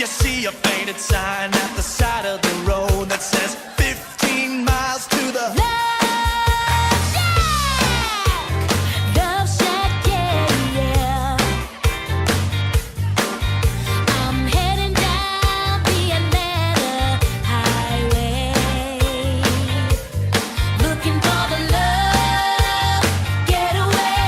you see a painted sign at the side of the road that says 15 miles to the Love Shack! Love Shack, yeah, yeah. I'm heading down the Atlanta highway, looking for the love getaway,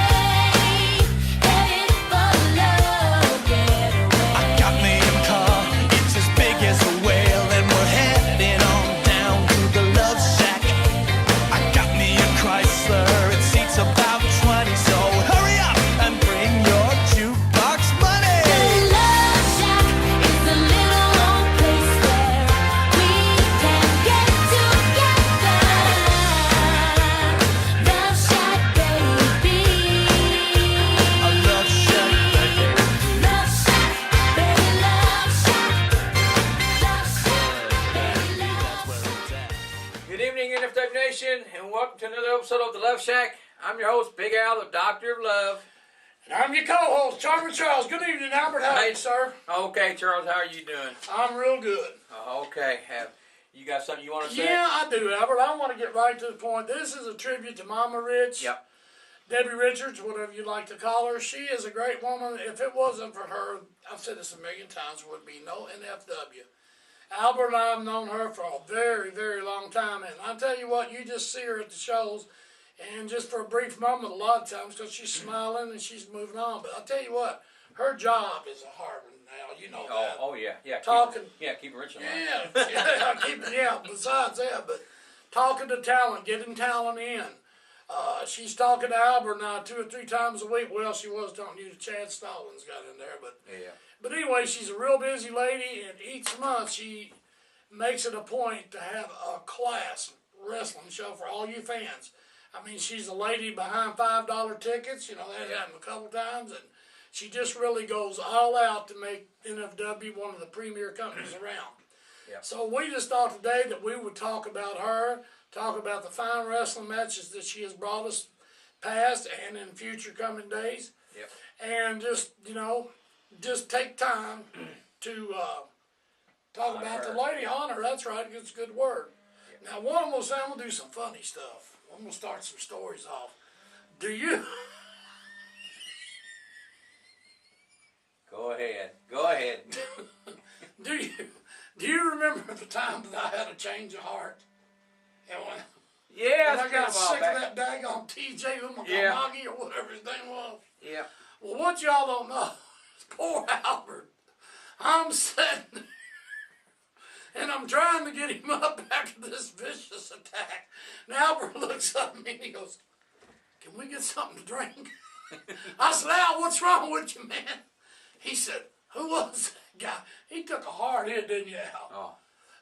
headed for the love getaway. I got me a car, it's as big as a whale, and we're heading on down to the Love Shack. I got me a Chrysler, it seats about 20, so hurry up and bring your jukebox money. The Love Shack is the little old place where we can get together. Love Shack, baby. A Love Shack, baby. Love Shack, baby, Love Shack. Love Shack, baby, Love Shack. Good evening, NFW Nation, and welcome to another episode of the Love Shack. I'm your host, Big Al, the Doctor of Love. And I'm your co-host, Charmer Charles. Good evening, Albert. How are you, sir? Okay, Charles, how are you doing? I'm real good. Okay, you got something you want to say? Yeah, I do, Albert. I want to get right to the point. This is a tribute to Mama Rich. Yep. Debbie Richards, whatever you like to call her. She is a great woman. If it wasn't for her, I've said this a million times, there would be no NFW. Albert and I have known her for a very, very long time. And I tell you what, you just see her at the shows, and just for a brief moment, a lot of times, because she's smiling and she's moving on. But I'll tell you what, her job is a hard one now. You know that. Oh yeah. Talking. Keep it rich in line. Besides that, but talking to talent, getting talent in. She's talking to Albert now 2 or 3 times a week. Well, she was talking to you. Chad Stallings got in there, but Yeah. but anyway, she's a real busy lady, and each month she makes it a point to have a class wrestling show for all you fans. I mean, she's a lady behind $5 tickets. You know, that happened a couple times, and she just really goes all out to make NFW one of the premier companies around. Yeah. So we just thought today that we would talk about her, talk about the fine wrestling matches that she has brought us past and in future coming days, Yep. and just take time to talk Honor about the her. lady. Honor, that's right, it's a good word. Now, one of them I'm going to do some funny stuff. I'm going to start some stories off. Do you... Go ahead. Do you remember the time that I had a change of heart? And when Yeah, I got sick back. of that daggone TJ Umagamagi Yeah. or whatever his name was. Yeah. Well, what y'all don't know is poor Albert. I'm sitting there, and I'm trying to get him up after this vicious attack. And Albert looks up at me and he goes, "Can we get something to drink?" I said, "Al, what's wrong with you, man?" He said, "Who was that guy?" He took a hard hit, didn't you, Al? Oh.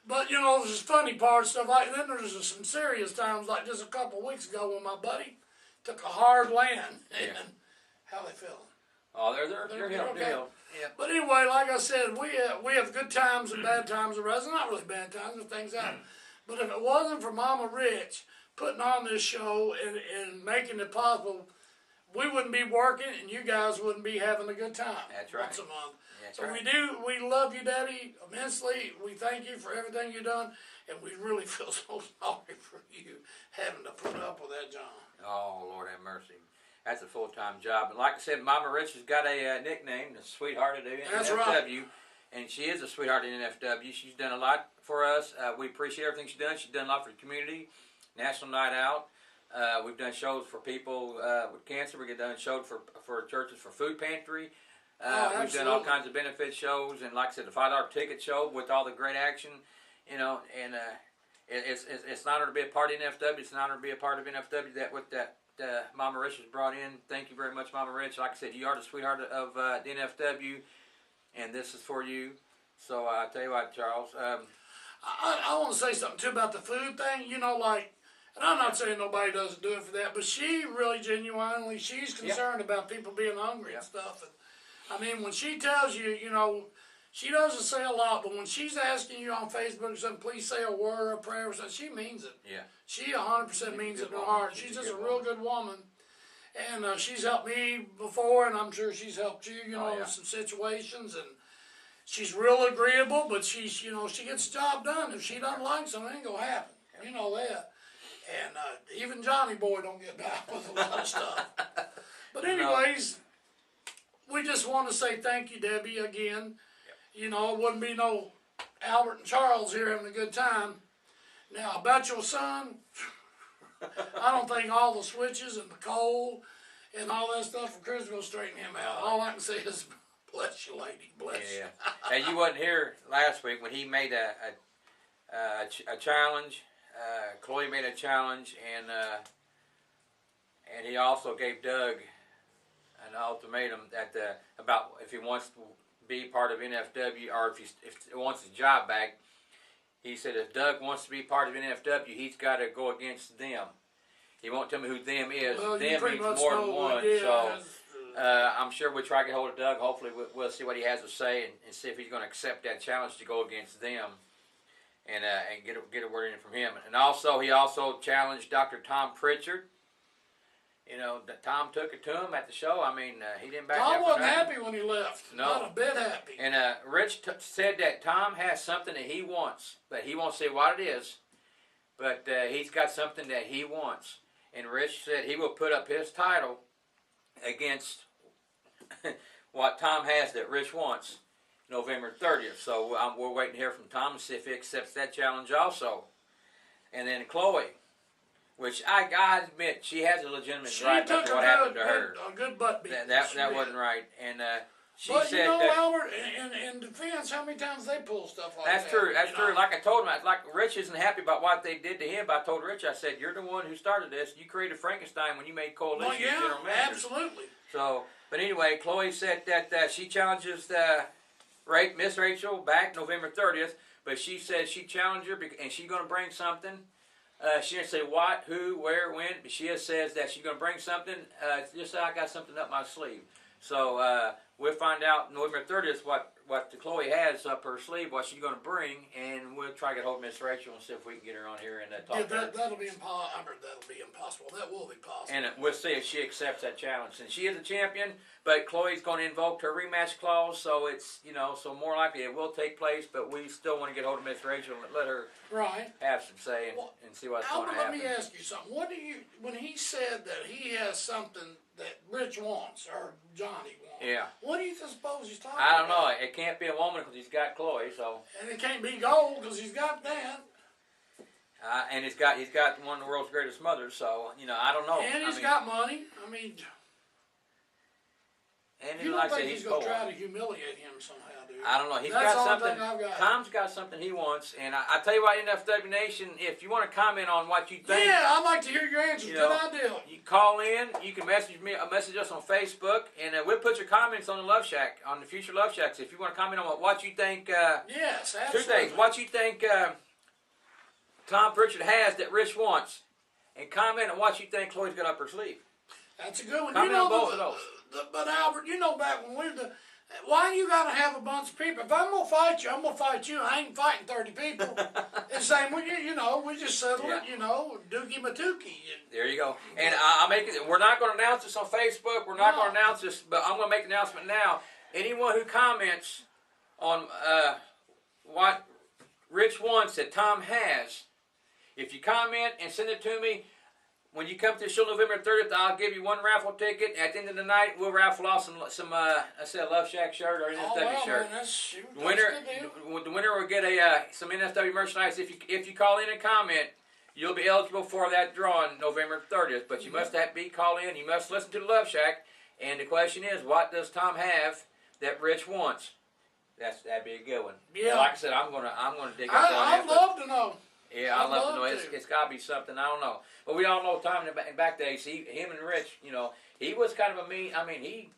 But, you know, there's funny parts, stuff like that. Then there's some serious times, like just a couple of weeks ago when my buddy took a hard land. Yeah. And how they feeling? Oh, they're okay. healed. Yeah. But anyway, like I said, we have good times and bad times of wrestling. Not really bad times and things happen. But if it wasn't for Mama Rich putting on this show and making it possible, we wouldn't be working and you guys wouldn't be having a good time. That's right. Once a month. That's So right. we love you, Daddy, immensely. We thank you for everything you've done, and we really feel so sorry for you having to put up with that, John. Oh, Lord have mercy. That's a full-time job. And like I said, Mama Rich has got a nickname, the Sweetheart of the That's NFW. right. And she is a sweetheart in NFW. She's done a lot for us. We appreciate everything she's done. She's done a lot for the community. National Night Out. We've done shows for people with cancer. We've done shows for churches for food pantry. We've done all kinds of benefit shows. And like I said, the $5 ticket show with all the great action. You know, and it's an honor to be a part of NFW. It's an honor to be a part of NFW that Mama Rich has brought in. Thank you very much, Mama Rich. Like I said, you are the sweetheart of the NFW, and this is for you. So I tell you what, Charles. I want to say something, too, about the food thing. You know, like, and I'm not saying nobody doesn't do it for that, but she really genuinely, she's concerned about people being hungry and stuff. And I mean, when she tells you, you know, she doesn't say a lot, but when she's asking you on Facebook or something, please say a word or a prayer or something, she means it. Yeah. She 100% means it in her heart. She's just a real good woman. And she's helped me before, and I'm sure she's helped you, you know, in some situations. she's real agreeable, but she's, she gets the job done. If she doesn't like something, it ain't gonna happen. You know that. And even Johnny Boy don't get down with a lot of stuff. But anyways, we just want to say thank you, Debbie, again. It wouldn't be no Albert and Charles here having a good time. Now, about your son, I don't think all the switches and the coal and all that stuff from Chris will straighten him out. All I can say is, bless you, lady, bless you. And you wasn't here last week when he made a challenge. Chloe made a challenge, and he also gave Doug an ultimatum about if he wants to be part of NFW or if he wants his job back. He said if Doug wants to be part of NFW, he's got to go against them. He won't tell me who them is. Well, them means more than one. So I'm sure we'll try to get hold of Doug. Hopefully we'll see what he has to say and see if he's going to accept that challenge to go against them and get a word in from him. And also he also challenged Dr. Tom Pritchard. Tom took it to him at the show. I mean, he didn't back down. Tom wasn't happy when he left. No. Not a bit happy. And Rich said that Tom has something that he wants, but he won't say what it is. But he's got something that he wants. And Rich said he will put up his title against what Tom has that Rich wants November 30th. So we're waiting to hear from Tom to see if he accepts that challenge also. And then Chloe, which I admit she has a legitimate right after what happened to her. A good butt beating. That wasn't right. And she but said Albert, in defense, how many times they pull stuff like that? That's true. That's true. Like I told him, Rich isn't happy about what they did to him. But I told Rich, I said, "You're the one who started this. You created Frankenstein when you made Coalition general manager." Absolutely. So, but anyway, Chloe said that she challenges Miss Rachel back November 30th. But she said she challenged her and she's going to bring something. She didn't say what, who, where, when, but she just says that she's going to bring something. Just say I got something up my sleeve. So we'll find out November 30th what Chloe has up her sleeve, what she's going to bring, and we'll try to get hold of Miss Rachel and see if we can get her on here and talk to her. That'll be impossible. That will be possible. And we'll see if she accepts that challenge. And she is a champion, but Chloe's going to invoke her rematch clause, so it's, so more likely it will take place, but we still want to get hold of Miss Rachel and let her have some say and see what's going to happen. Let me ask you something. When he said that he has something that Rich wants, or Johnny wants, what do you suppose he's talking about? I don't know. It can't be a woman because he's got Chloe, so. And it can't be gold because he's got that. And he's got one of the world's greatest mothers, so I don't know. And he's got money. I mean, and you don't like think I said, he's going to try to humiliate him somehow, do you? I don't know. That's got something. Tom's got something he wants, and I tell you what, NFW Nation, if you want to comment on what you think, I'd like to hear your answers. Good idea. You call in. You can message us on Facebook, and we'll put your comments on the Love Shack, on the future Love Shacks. If you want to comment on what you think. Yes, absolutely. Two things. What you think Tom Pritchard has that Rich wants, and comment on what you think Chloe's got up her sleeve. That's a good one. Comment on both of those. But Albert, back when why you gotta have a bunch of people? If I'm gonna fight you, I'm gonna fight you. I ain't fighting 30 people. It's the same with you. We just settle it. Dookie Matuki. There you go. And I'll make it. We're not going to announce this on Facebook. We're not going to announce this, but I'm going to make an announcement now. Anyone who comments on what Rich wants that Tom has, if you comment and send it to me, when you come to the show November 30th, I'll give you one raffle ticket. At the end of the night, we'll raffle off some I said a Love Shack shirt or an NFW shirt. Man, The winner will get some NFW merchandise. If you call in and comment, you'll be eligible for that draw on November 30th. But you must call in. You must listen to the Love Shack. And the question is, what does Tom have that Rich wants? That'd be a good one. Yeah. Like I said, I'm gonna dig up I'd love to know. Yeah, I'd love to know. It's got to be something. I don't know. But we all know Tom in back days, him and Rich, he was kind of a mean. I mean, he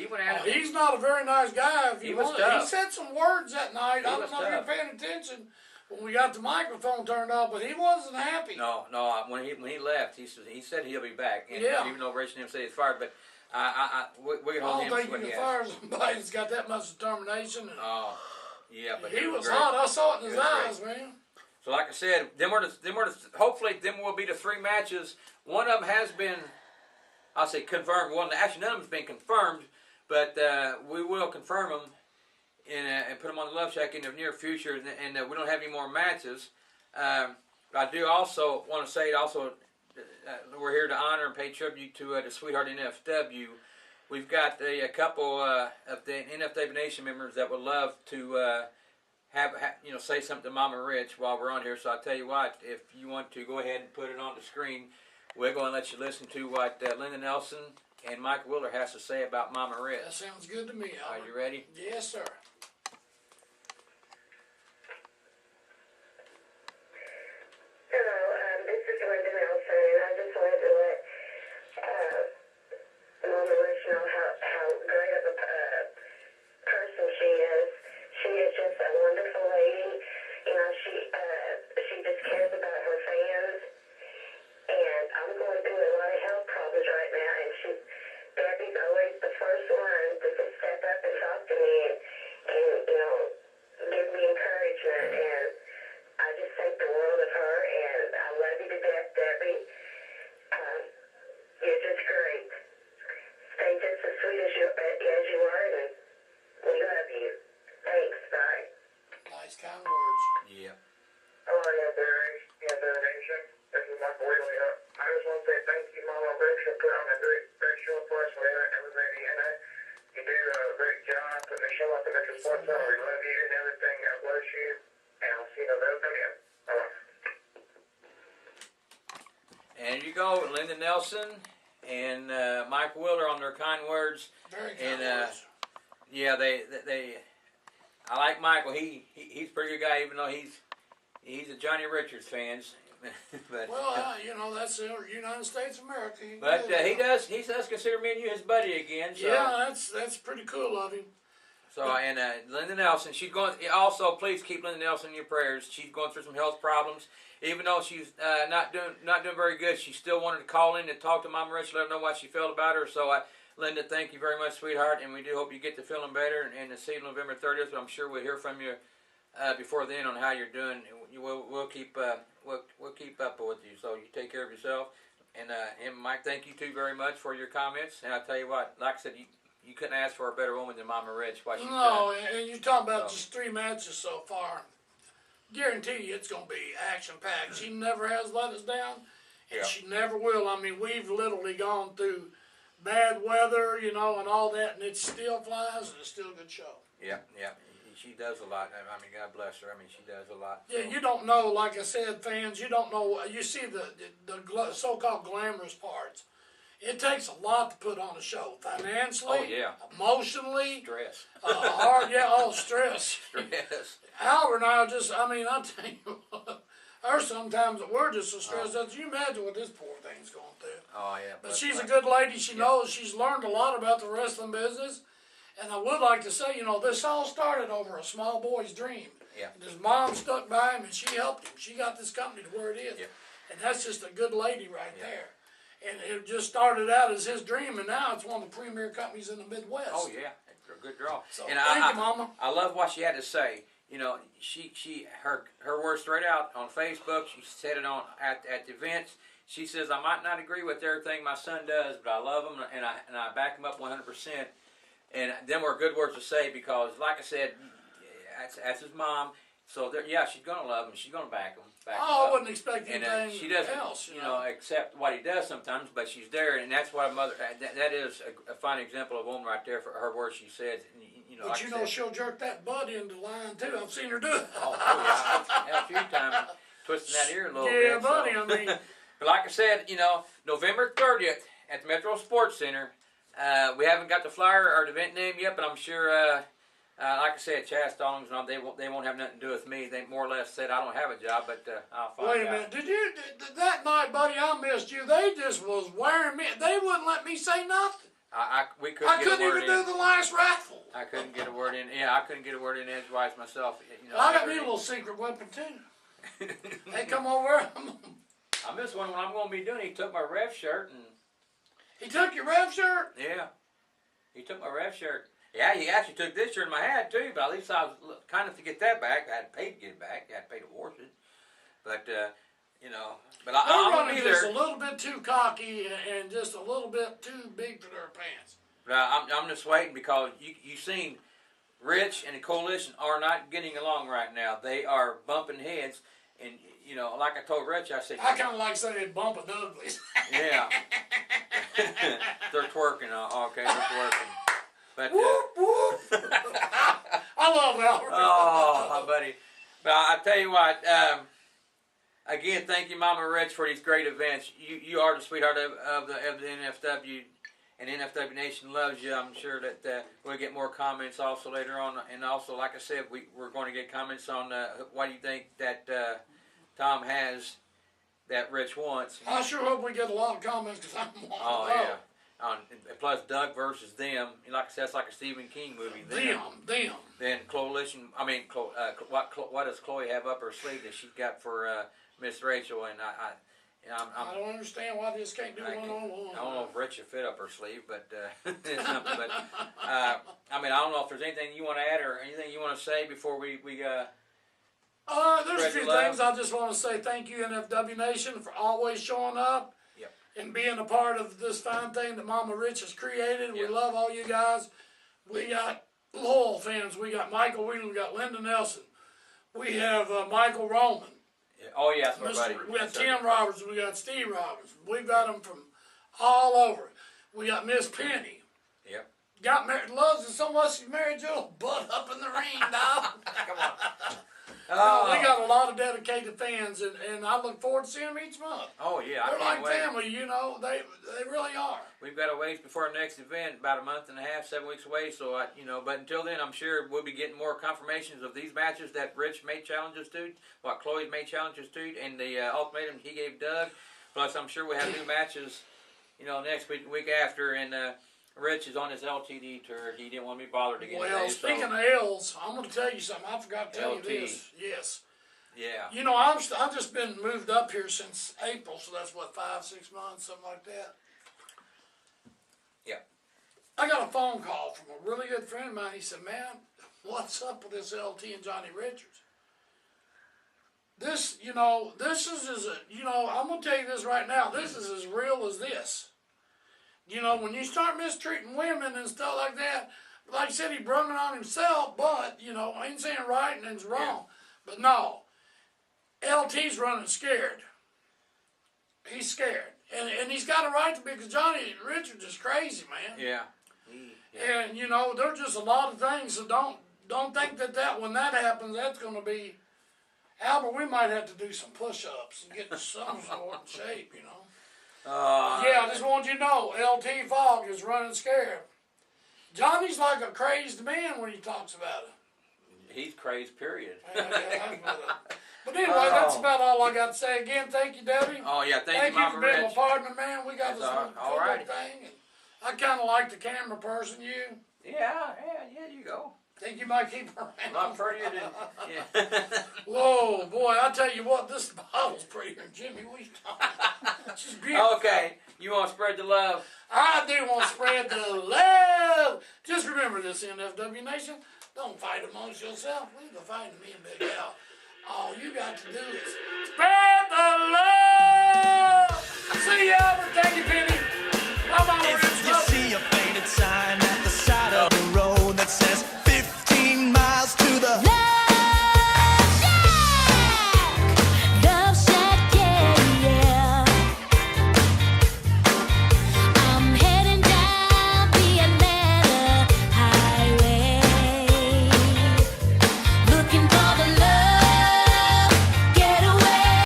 went at it. He's not a very nice guy. He was tough. He said some words that night. I don't know if you're paying attention when we got the microphone turned off, but he wasn't happy. No. When he left, he said he'll be back. And even though Rich and him said he's fired, but we can hold him. I don't think you can fire somebody that's got that much determination. Oh, yeah, but he was hot. I saw it in his eyes, man. So like I said, hopefully them will be the three matches. One of them has been, I'll say confirmed. Actually, none of them's been confirmed, but we will confirm them and put them on the Love Shack in the near future, and we don't have any more matches. But I do also want to say we're here to honor and pay tribute to the Sweetheart NFW. We've got a couple of the NFW Nation members that would love to say something to Mama Rich while we're on here. So I'll tell you what, if you want to go ahead and put it on the screen, we're going to let you listen to what Linda Nelson and Mike Willer has to say about Mama Rich. That sounds good to me, Are Albert. you ready? Yes, sir. Hello, this is Linda Nelson, and I just wanted to let Mama Rich know how great of a person she is. She is just a wonderful lady. You know, she just cares about her fans. And I'm going through a lot of health problems right now, and Debbie's always the first one to just step up and talk to me and give me encouragement. And I just think the world of her, and I love you to death, Debbie. You're just great. Stay just as sweet as you are, and we love you. Thanks, bye. Nice, kind words. Yeah. Hello, NFW Nation. This is Michael Wheatley. I just want to say thank you, Mama Rich, for putting on a great show for us with everybody in it. You do a great job putting the show up at Metro Sports Center. We love you and everything. God bless you. And I'll see you November again. Bye-bye. And you go, Linda Nelson and Mike Willer on their kind words. Very kind And words. yeah, they. I like Michael. He's a pretty good guy, even though he's a Johnny Richards fans. But Well, that's the United States of America. he does consider me and you his buddy again. So. Yeah, that's pretty cool of him. So and Linda Nelson, she's going. Also, please keep Linda Nelson in your prayers. She's going through some health problems. Even though she's not doing very good, she still wanted to call in and talk to Mama Rich, let her know what she felt about her. So, Linda, thank you very much, sweetheart, and we do hope you get to feeling better. And to see you November 30th, I'm sure we'll hear from you before then on how you're doing. We'll keep up with you. So you take care of yourself. And Mike, thank you too very much for your comments. And I tell you what, like I said, you couldn't ask for a better woman than Mama Rich. What she's No, done. and you're talking about just 3 matches so far. Guarantee you it's going to be action-packed. She never has let us down, and Yeah. she never will. I mean, we've literally gone through bad weather, and all that, and it still flies, and it's still a good show. Yeah. She does a lot. I mean, God bless her. I mean, she does a lot. Yeah, you don't know, like I said, fans, you don't know. You see the so-called glamorous parts. It takes a lot to put on a show, financially, Oh, yeah. emotionally, Stress. stress. Stress. Albert and I I'll tell you what, there's sometimes that we're just so stressed out. You imagine what this poor thing's going through. Oh, yeah. But she's a good lady. She knows. She's learned a lot about the wrestling business. And I would like to say, this all started over a small boy's dream. Yeah. And his mom stuck by him, and she helped him. She got this company to where it is. Yeah. And that's just a good lady right Yeah. there. And it just started out as his dream, and now it's one of the premier companies in the Midwest. Oh, yeah. A good draw. So And thank you, Mama. I love what she had to say. Her words straight out on Facebook. She said it at the events. She says, I might not agree with everything my son does, but I love him and I back him up 100%. And them were good words to say because, like I said, that's his mom. So she's gonna love him. She's gonna back him. I wouldn't expect And anything she doesn't, else. accept what he does sometimes, but she's there, and that's what a mother. That is a fine example of a woman right there for her words. She said, But like I said, she'll jerk that butt into line too. I've seen her do it. oh yeah, a few times twisting that ear a little bit. Yeah, buddy. So. I mean, But like I said, November 30th at the Metro Sports Center. We haven't got the flyer or the event name yet, but I'm sure. Like I said, Chad Stallings, they won't have nothing to do with me. They more or less said I don't have a job, but I'll find out. wait a minute. Did that night, buddy? I missed you. They just was wearing me. They wouldn't let me say nothing. We couldn't I get couldn't a word even in. do the last raffle. I couldn't get a word in. Yeah, I couldn't get a word in edgewise myself. I got me a little secret weapon too. They come over. I missed one when I'm going to be doing. He took my ref shirt and He took your rev shirt. yeah, he took my ref shirt. Yeah, he actually took this shirt in my hat too. But at least I was kind of to get that back. I had to pay to get it back. I had to pay to wash it. But but They're I'm gonna running be just there. a little bit too cocky and just a little bit too big for their pants. But I'm just waiting because you seen Rich and the coalition are not getting along right now. They are bumping heads, and you know, like I told Rich, I said, I kind of like saying bumping uglies. yeah, they're twerking. Okay, they're twerking. But Whoop, whoop. I love Albert. oh, my buddy. But I tell you what. Again, thank you, Mama Rich, for these great events. You are the sweetheart of the NFW, and NFW Nation loves you. I'm sure that we'll get more comments also later on. And also, like I said, we're going to get comments on what do you think that Tom has that Rich wants. I sure hope we get a lot of comments because I'm one. Oh, yeah. Plus Doug versus them. Like I said, it's like a Stephen King movie. Them. Then coalition. I mean, what does Chloe have up her sleeve that she's got for Miss Rachel? And I don't understand why this can't do one-on-one. I don't know if Rich will fit up her sleeve, but it's something. But I mean, I don't know if there's anything you want to add or anything you want to say before we there's a spread few the love. things I just want to say. Thank you, NFW Nation, for always showing up Yep. and being a part of this fine thing that Mama Rich has created. We Yep. love all you guys. We got loyal fans. We got Michael Wheeler. We got Linda Nelson. We have Michael Roman. Oh yeah, that's my buddy. We got That's Tim Roberts. We got Steve Roberts. We've got them from all over. We got Miss Penny. Yep. Got married, loves it so much she married Joe. Butt up in the ring, dog. Come on. We Oh, got a lot of dedicated fans, and I look forward to seeing them each month. oh yeah, I They're can't like wait. family, you know. They really are. We've got a ways before our next event, about a month and a half, 7 weeks away. So but until then, I'm sure we'll be getting more confirmations of these matches that Rich made challenges to, what Chloe's made challenges to, and the ultimatum he gave Doug. Plus, I'm sure we'll have new matches, next week after. And Rich is on his LTD tour. He didn't want me bothered again. Well, today, speaking so, of L's, I'm going to tell you something. I forgot to tell LT. you this. Yes. yeah, I've just been moved up here since April, so that's what, 5-6 months, something like that. yeah, I got a phone call from a really good friend of mine. He said, "Man, what's up with this LT and Johnny Richards? This, this is I'm gonna tell you this right now. This is as real as this. When you start mistreating women and stuff like that, like I said, he brung it on himself. But I ain't saying right and it's wrong. Yeah. But no, LT's running scared. He's scared, and he's got a right to be because Johnny Richards is crazy, man. yeah. And there's just a lot of things. So don't think that when that happens, that's going to be. Albert, we might have to do some push-ups and get some sort of shape, Yeah, I just want you to know, LT Fogg is running scared. Johnny's like a crazed man when he talks about it. He's crazed, period. But anyway, that's about all I got to say. Again, thank you, Debbie. Oh yeah, thank you, for Mama being my Rich. partner, man. We got That's this all little right. thing. And I kind of like the camera person, you. Yeah, you go. Think you might keep around. Not prettier than, yeah. Whoa, boy, I tell you what, this bottle's prettier than Jimmy. What are you talking about? She's beautiful. Okay, you want to spread the love? I do want to spread the love. Just remember this, NFW Nation. Don't fight amongst yourself. Leave the fighting to me and Big Al. All you got to do is spread the love. See you, Albert. Thank you, Penny. Bye-bye. If you see a faded sign at the